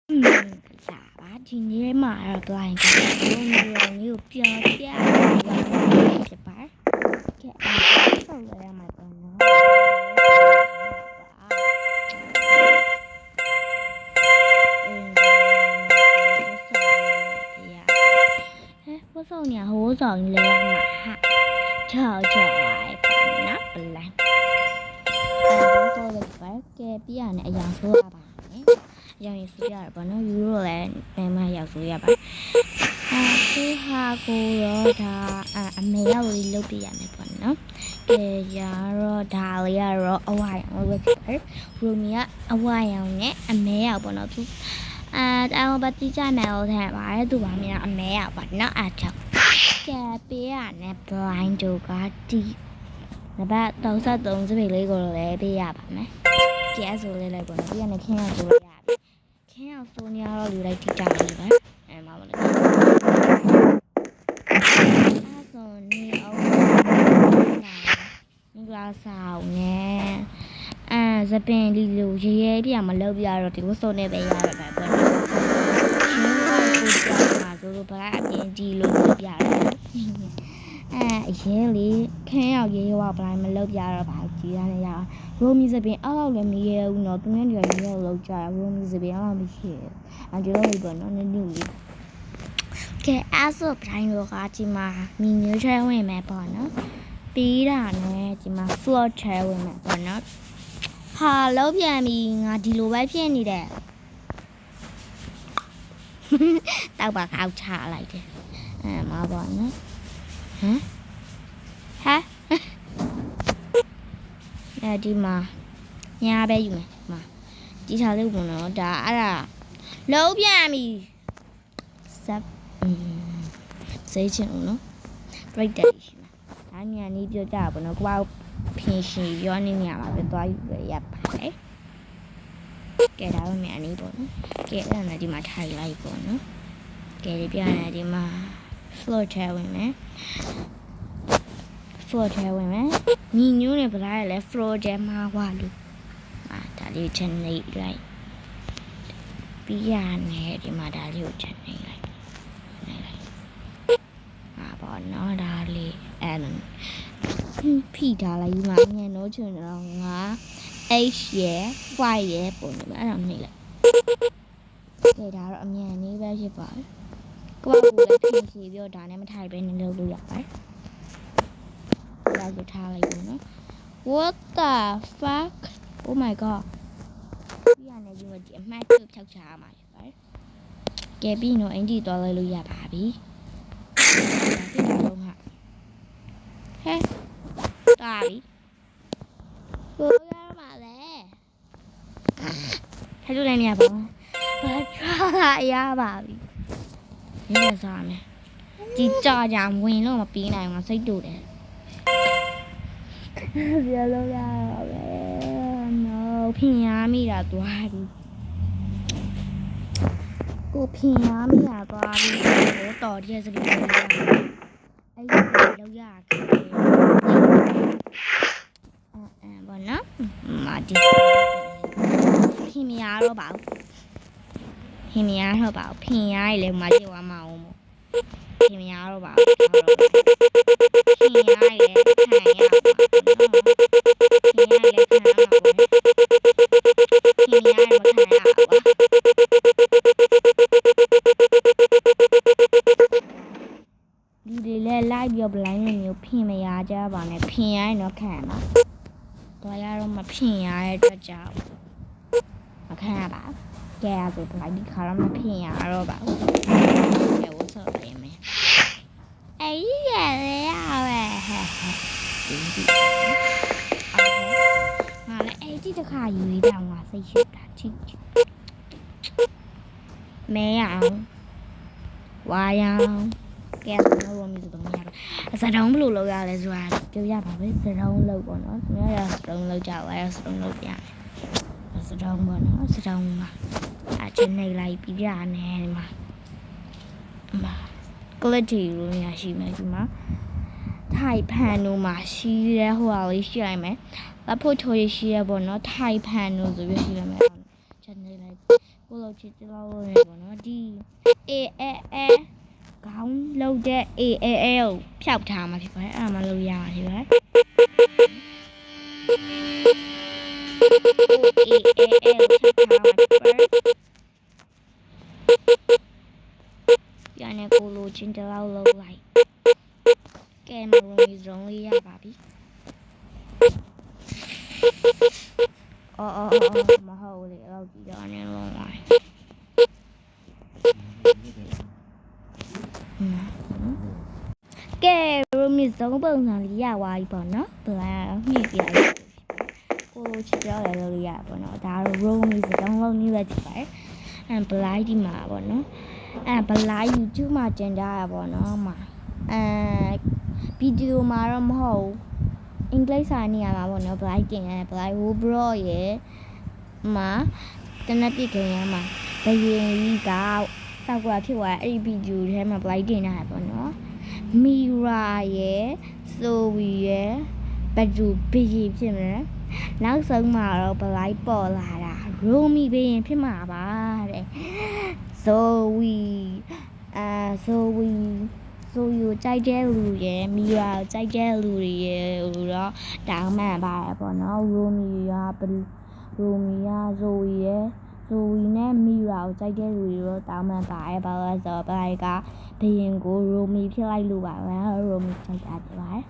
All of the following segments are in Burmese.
咋吧？今天嘛，不然就没有标价，要是吧？给俺送个两百多呢。我送你，我送你两嘛哈，瞧瞧哎，那不来。我送的不给别人那样说吧。ရောင်ရည်စပြရပါတော့ယူရိုလည်းနေမရောက်ဆိုရပါဒီဟာကိုတော့ဒါအမေရောက်လေးလုပ်ပြရမယ်ပေါ့နော်ကဲရတော့ဒါလေးကတော့အဝါရောင်ဝက်ဖြစ်ပါတယ်ရူမီကအဝါရောင်နဲ့အမဲရောက်ပေါ့နော်သူတောင်ပတ်တိကျမယ်လို့ထင်ပါတယ်သူပါမင်းအမဲရောက်ပါနော်အားချောက်ကဲပေးရနဲ့ blind တို့ကတီနံပါတ်33စပိတ်လေးကိုလည်းပေးရပါမယ်ကျဲဆိုလေးလိုက်ပေါ့နော်ပြရနဲ့ခင်းရဆိုလိုက်ခင်းအောင်ဆိုနေရတော့လူလိုက်ထိကြတယ်ပဲမမလေးအဲ့ဆိုနေအောင်မင်္ဂလာဆောင်နဲ့စပင်လီလိုရေရဲပြမလုပ်ပြတော့ဒီလိုစုံနေပဲရတော့ပဲပေါ့နော်ရှင်းကိုကြောက်မှာဆိုတော့ဘာအပြင်ကြီးလို့လုပ်ပြတယ်အရင်လေခင်းအောင်ရေရွာပလိုက်မလုပ်ပြတော့ဘာကြီးရနေရရိုမီစပင်အောက်လည်းမရဲဘူးနော်သူနဲ့တည်းရဲလောက်ကြရိုမီစပင်အောက်မရှိဒီလိုလေးပေါ့နော်နည်းနည်းလေးကဲအဲ့ဆိုပတိုင်းတော့ကဒီမှာမီညွှဲချဲဝင်မယ်ပေါ့နော်ပြီးတာနဲ့ဒီမှာ floor ချဲဝင်မယ်ပေါ့နော်ဟာလောက်ပြန်ပြီငါဒီလိုပဲဖြစ်နေတယ်တောက်ပါကောက်ချလိုက်တယ်မပေါ့နော်ဟာဒီမှာညာပဲယူမယ်မှာဒီထားလေးဝင်တော့ဒါအဲ့ဒါလုံးပြန်ပြီစပ်စိတ်ချင်ဦးနော် break တယ်ရှိမှာဒါမြန်လေးပြောကြပါဘောနော်ကိုကဖင်ရှင်ရောနေနေရမှာပဲသွားယူရရပါတယ်ကဲဒါတော့မြန်လေးပေါ့နော်ကဲအဲ့ဒါဒီမှာထိုင်လိုက်ပေါ့နော်ကဲဒီပြန်နေဒီမှာ floor ထဲဝင်မယ်floor ထဲဝင်မယ်ညီညွန်းနေပလားလဲ floor ထဲမှာဝါလို့ဒါလေးချက်နေလိုက်ပြီးရနေဒီမှာဒါလေးကိုချက်နေလိုက်ပေါ့နော်ဒါလေးဖိထားလိုက်မှာငယ်တော့ချင်တော့ငါ H ရယ် 5 ရယ်ပုံနေမှာအဲ့ဒါနေလိုက်ကဲဒါတော့အမြန်လေးပဲဖြစ်ပါကိုယ့်ဘာကိုလည်းထင်ချီပြီးတော့ဒါနဲ့မထိုင်ပဲနေလို့ရပါတယ်ဒါကိုထားလိုက်ဘူးနော် What the fuck Oh my god ပြရနေပြီဒီအမှတ်ပြုတ်ဖြောက်ချရမှာပါတယ်ကဲပြီးတော့အင်ဂျီသွားလိုက်လို့ရပါပြီဒီတော့ဟာဟဲ့တာပြီကိုရမှာလဲထိုင်လို့လည်းမရပါဘူးဘာချာရပါပြီဒီလိုစားမယ်ဒီကြာကြာဝင်လို့မပြီးနိုင်ဘူးစိတ်တူတယ်ပြလို့ရပါပဲ no ဖင်ရမိတာသွားပြီကိုဖင်ရမိတာသွားပြီကိုတော်တဲ့စပီးလို့ရအဲ့ဒီလောက်ရခဲ့ဘောနော်မာဒီဖင်မရတော့ပါဘူးဖင်မရတော့ပါဘူးဖင်ရရလေမလေးဝမအောင်မို့ဖင်မရတော့ပါဘူးဖင်ရရလေခံရပါဖင်ရလေခံရမှာပေါ့ဖင်ရရမခံရပါဒီတွေလဲလိုက်ပြီးဘလိုင်းမျိုးဖင်မရကြပါနဲ့ဖင်ရရင်တော့ခံရမှာတော့ရတော့မဖင်ရတဲ့အတွက်ကြောင့်မခံရပါကဲဆိုဘလိုင်းဒီခါတော့မဖင်ရတော့ပါဘူးကဲဝတ်ဆော်ပေးမယ်အေးရလေရပဲဒီငါလည်းအဲ့ဒီတစ်ခါယူရတာငါစိတ်ရှိတာချစ်မဲအောင်ဝါရောင်ကဲတော့မျိုးတော့မရတော့စတုံးဘလို့လောက်ရလဲဆိုတာပြောရပါပဲစတုံးလောက်ပေါ့နော်သူရစတုံးလောက်ကြပါရစတုံးလောက်ပြစတုံးပေါ့နော်စတုံးမှာအချင်းနေလိုက်ပြီးပြနေမှာquality လို့ရရှိမယ်ဒီမှာထိုင်ဖန်တို့မှာရှိရဲဟိုဟာလေးရှိရမယ်လက်ဖို့ချိုးရရှိရပေါ့နော်ထိုင်ဖန်တို့ဆိုပြီးရှိရမယ်ချက်နေလိုက် ကိုလိုချစ်လောက်လို့ရပေါ့နော်ဒီ Aခေါင်းလောက်တဲ့ A ကိုဖြောက်ထားမှာဖြစ်ပါတယ်အဲ့ဒါမှလုပ်ရမှာဖြစ်ပါတယ်ပြန်နေကိုလိုချင်းတလောက်လုပ်လိုက်ကဲမလို့ဒီဇုံလေးရပါပြီအော်မဟုတ်လေတော့ဒီတော့နေလုံးပါကဲရိုမီဇုံပုံစံလေးရသွားပြီပေါ့နော်ဘလာညှိပြလိုက်ကိုလိုချစ်ပြောရလို့ရပေါ့နော်ဒါတော့ရိုမီဇုံလုံးနည်းပဲဖြစ်ပါတယ်အဲဘလိုက်ဒီမှာပေါ့နော်အဲဘလိုက် YouTube မှာတင်ကြရပေါ့နော်မှာဗီဒီယိုမှာတော့မဟုတ်အင်္ဂလိပ်စာနေရာမှာပေါ့နော်ဘလိုက်တင်ရတယ်ဘလိုက်ဟိုဘရော့ရဲ့မှာတနက်ပြခင်ရမှာဘယင်ကြီးကစောက်ကဖြစ်သွားအဲ့ဒီဗီဒီယိုထဲမှာဘလိုက်တင်ရတယ်ပေါ့နော်မီရာရဲ့ဆိုဝီရဲ့ဘဒူဘီဖြစ်မယ်နောက်ဆုံးမှာတော့ဘလိုက်ပေါ်လာတာရိုမီဘရင်ဖြစ်မှာပါတဲ့ဆိုဝီဆိုယူကြိုက်တဲ့လူရဲ့မီရာကြိုက်တဲ့လူတွေရဲ့ဟိုတော့တောင်းမှန်ပါတယ်ပေါ့နော်ရိုမီယာဇိုဝီရဲ့ဇိုဝီနဲ့မီရာကိုကြိုက်တဲ့လူတွေတော့တောင်းမှန်ပါတယ်ဘာလို့လဲဆိုတော့ဘလိုက်ကဘရင်ကိုရိုမီဖြစ်လိုက်လို့ပါပဲရိုမီကြိုက်တာဖြစ်ပါတယ်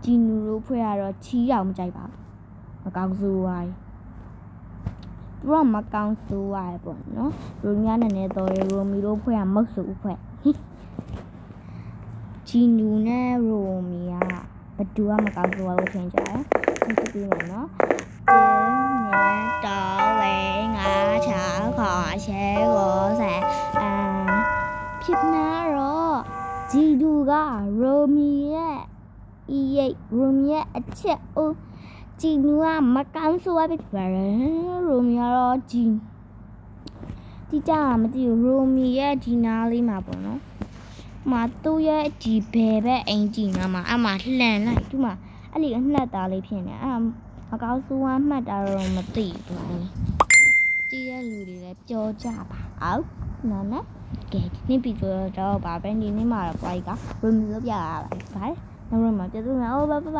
ဂျီနူတို့ဖွဲ့ရတော့ချီးအောင်မကြိုက်ပါဘူးမကောင်းဆိုးပါဘူးသူကမကောင်းဆိုးပါပေါ့နော်ရိုမီကလည်းတော့ရိုမီတို့ဖွဲ့ရမဟုတ်ဆိုဖွဲ့ဂျီနူနဲ့ရိုမီကဘသူကမကောင်းဆိုးပါလို့ထင်ကြတယ်သူပြီးမယ်နော်ဖြစ်နာတော့ဂျီဒူကရိုမီရဲ့ရိုမီရဲ့အချက်အိုးဂျီနူကမကောင်းဆိုးပဲဖြစ်ပါတယ်ရိုမီကတော့ဒီကြမသိဘူးရိုမီရဲ့ဒီနားလေးမှာပေါ့နော်မသူ့ရဲ့ဒီဘယ်ဘက်အင်ဂျင်နာမှာအမှလှန်လိုက်သူ့မှာအဲ့ဒီအနှက်သားလေးဖြစ်နေအဲ့မကောင်းဆိုးဝမ်းမှတ်တာတော့မသိဘူးတီးတဲ့လူတွေလည်းပြောကြပါအောင်နော်ကဲဒီနေ့ပြီးတော့ဗာပဲဒီနေ့မှာတော့ play က room လို့ပြရပါတယ်ဗါနောက်တော့မှပြတ်လို့မအောင်